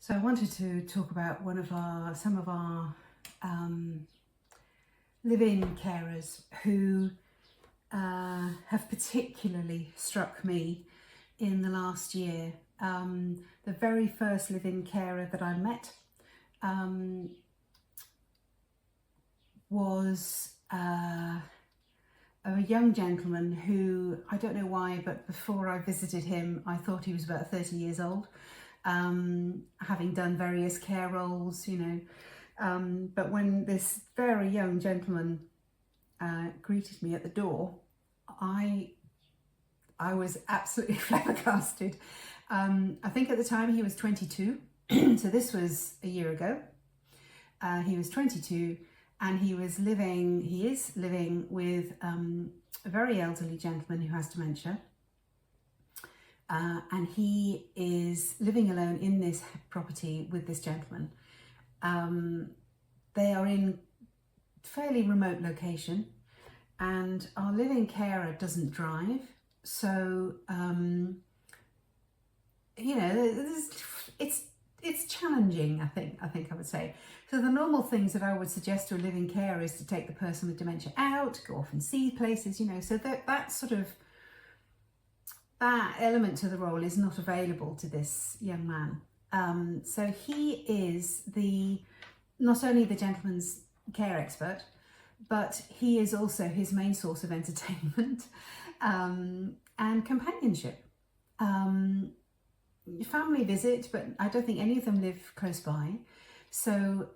So I wanted to talk about some of our live-in carers who have particularly struck me in the last year. The very first live-in carer that I met was a young gentleman who, I don't know why, but before I visited him, I thought he was about 30 years old. Having done various care roles, but when this very young gentleman greeted me at the door, I was absolutely flabbergasted. I think at the time he was 22, so this was a year ago. He was 22 and he is living with a very elderly gentleman who has dementia. And he is living alone in this property with this gentleman. They are in fairly remote location, and our living carer doesn't drive. So, it's challenging, I think I would say. So the normal things that I would suggest to a living carer is to take the person with dementia out, go off and see places, so that element to the role is not available to this young man. So he is not only the gentleman's care expert, but he is also his main source of entertainment and companionship. Family visit, but I don't think any of them live close by. So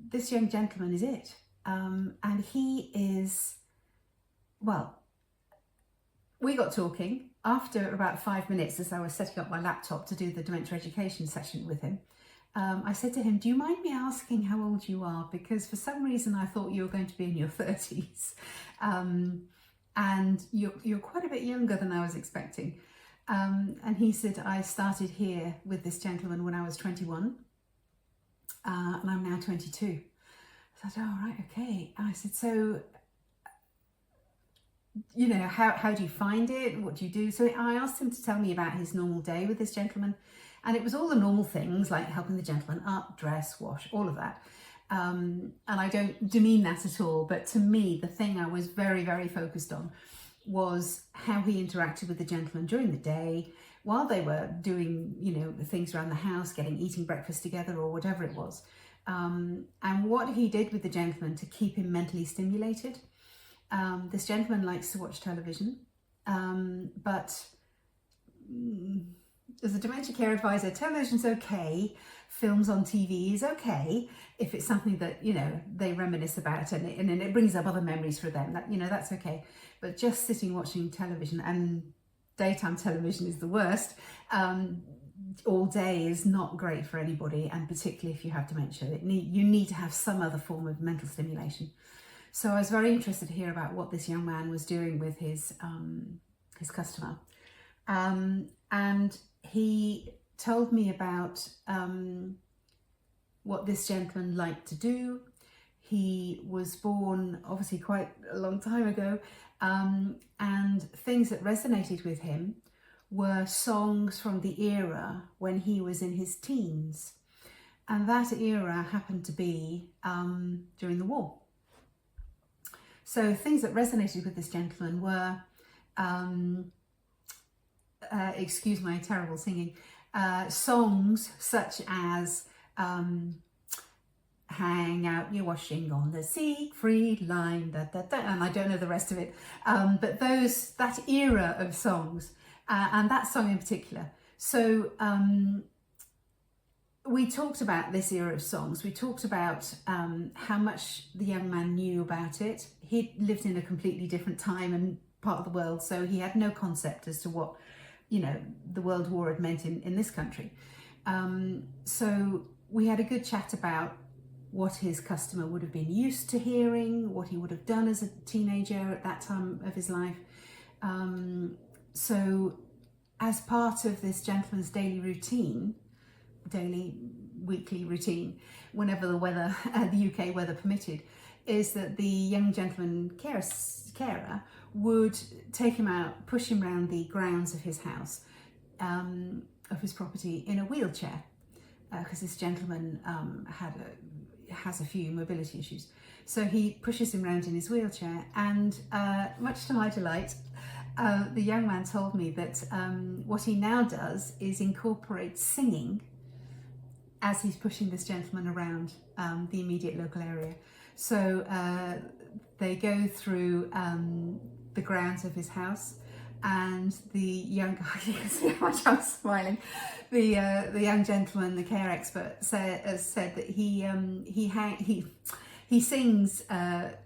this young gentleman is it. And he is, well, we got talking. After about 5 minutes, as I was setting up my laptop to do the dementia education session with him, I said to him, "Do you mind me asking how old you are? Because for some reason I thought you were going to be in your 30s. And you're quite a bit younger than I was expecting." And he said, "I started here with this gentleman when I was 21, and I'm now 22. I said, "Oh, right, okay." And I said, "So, how do you find it? What do you do?" So I asked him to tell me about his normal day with this gentleman. And it was all the normal things like helping the gentleman up, dress, wash, all of that. And I don't demean that at all. But to me, the thing I was very, very focused on was how he interacted with the gentleman during the day while they were doing, the things around the house, eating breakfast together or whatever it was. And what he did with the gentleman to keep him mentally stimulated. This gentleman likes to watch television, but as a dementia care advisor, television's okay, films on TV is okay if it's something that, they reminisce about and it brings up other memories for them, that's okay. But just sitting watching television, and daytime television is the worst, all day is not great for anybody, and particularly if you have dementia. You need to have some other form of mental stimulation. So I was very interested to hear about what this young man was doing with his customer. And he told me about what this gentleman liked to do. He was born obviously quite a long time ago, and things that resonated with him were songs from the era when he was in his teens. And that era happened to be during the war. So things that resonated with this gentleman were, excuse my terrible singing, songs such as "Hang out your washing on the Siegfried line," da, da, da, and I don't know the rest of it, but that era of songs, and that song in particular. So we talked about this era of songs. We talked about how much the young man knew about it. He lived in a completely different time and part of the world, so he had no concept as to what, the World War had meant in this country. So we had a good chat about what his customer would have been used to hearing, what he would have done as a teenager at that time of his life. So as part of this gentleman's weekly routine, whenever the UK weather permitted, is that the young gentleman carer would take him out, push him around the grounds of his house, of his property, in a wheelchair. because this gentleman has a few mobility issues. So he pushes him around in his wheelchair, and much to my delight, the young man told me that what he now does is incorporate singing as he's pushing this gentleman around the immediate local area. So they go through the grounds of his house, and the young guy, you can see how much I'm smiling, the young gentleman, the care expert, has said that he sings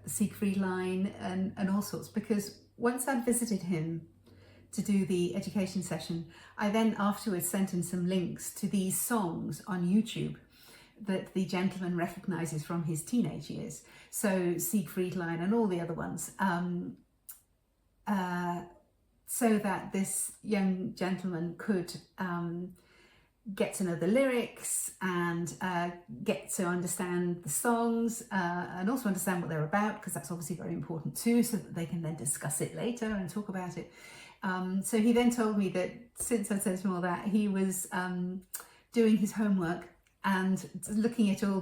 Siegfried line and all sorts, because once I'd visited him to do the education session, I then afterwards sent him some links to these songs on YouTube that the gentleman recognises from his teenage years. So Siegfried line and all the other ones, so that this young gentleman could get to know the lyrics and get to understand the songs and also understand what they're about, because that's obviously very important too, so that they can then discuss it later and talk about it. So he then told me that since I said to him all that, he was doing his homework and looking at all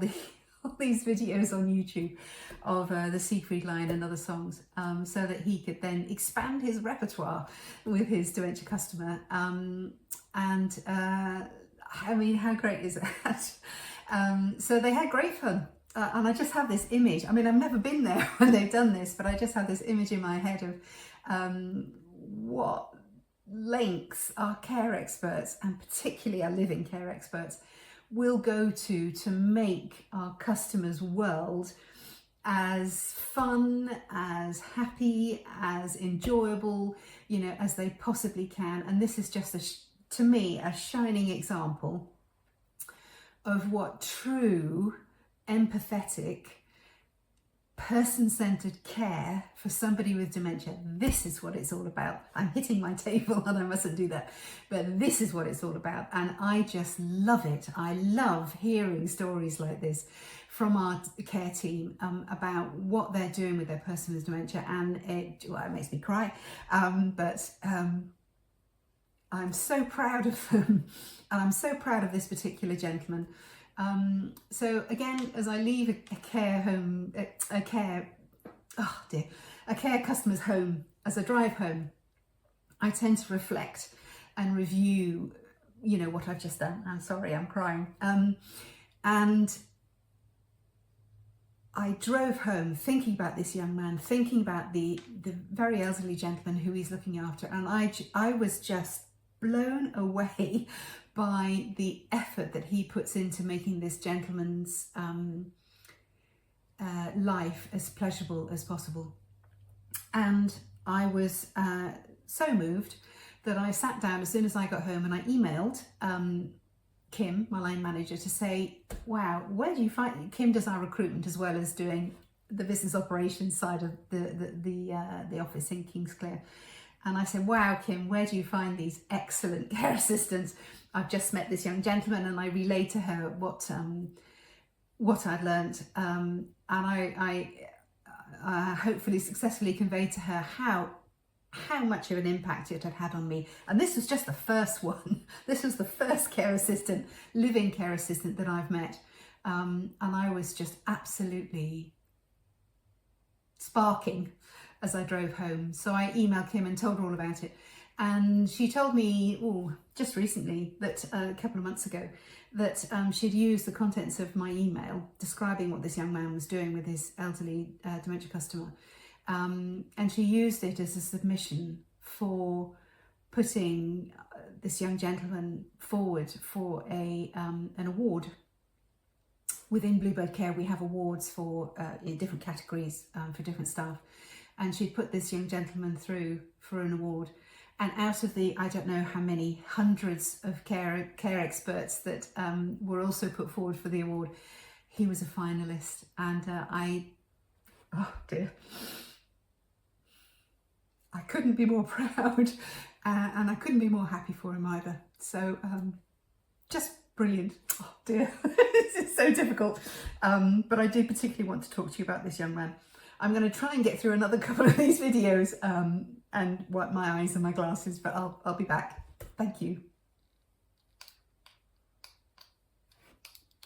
these videos on YouTube of the Siegfried line and other songs, so that he could then expand his repertoire with his dementia customer. I mean, how great is that? So they had great fun. And I just have this image. I mean, I've never been there when they've done this, but I just have this image in my head of what lengths our care experts, and particularly our living care experts, will go to make our customers' world as fun, as happy, as enjoyable, you know, as they possibly can. And this is just, to me, a shining example of what true, empathetic, person-centered care for somebody with dementia, this is what it's all about. I'm hitting my table and I mustn't do that, but this is what it's all about. And I just love it. I love hearing stories like this from our care team about what they're doing with their person with dementia, and it makes me cry, but I'm so proud of them, and I'm so proud of this particular gentleman. So again, as I leave a care customer's home, as I drive home, I tend to reflect and review, you know, what I've just done. I'm sorry, I'm crying. And I drove home thinking about this young man, thinking about the very elderly gentleman who he's looking after, and I was just blown away by the effort that he puts into making this gentleman's life as pleasurable as possible. And I was so moved that I sat down as soon as I got home, and I emailed Kim, my line manager, to say, wow, where do you find... Kim does our recruitment as well as doing the business operations side of the office in Kingsclere. And I said, wow, Kim, where do you find these excellent care assistants? I've just met this young gentleman, and I relayed to her what I'd learned, and I hopefully successfully conveyed to her how much of an impact it had had on me. And this was just the first one. This was the first care assistant, living care assistant that I've met, and I was just absolutely sparking as I drove home. So I emailed Kim and told her all about it. And she told me, just recently, that a couple of months ago, that she'd used the contents of my email describing what this young man was doing with his elderly dementia customer. And she used it as a submission for putting this young gentleman forward for an award. Within Bluebird Care, we have awards for in different categories for different staff. And she put this young gentleman through for an award. And out of the, I don't know how many hundreds of care experts that were also put forward for the award, he was a finalist. And oh dear, I couldn't be more proud, and I couldn't be more happy for him either. So just brilliant. Oh dear, this is so difficult. But I do particularly want to talk to you about this young man. I'm going to try and get through another couple of these videos and wipe my eyes and my glasses, but I'll be back. Thank you.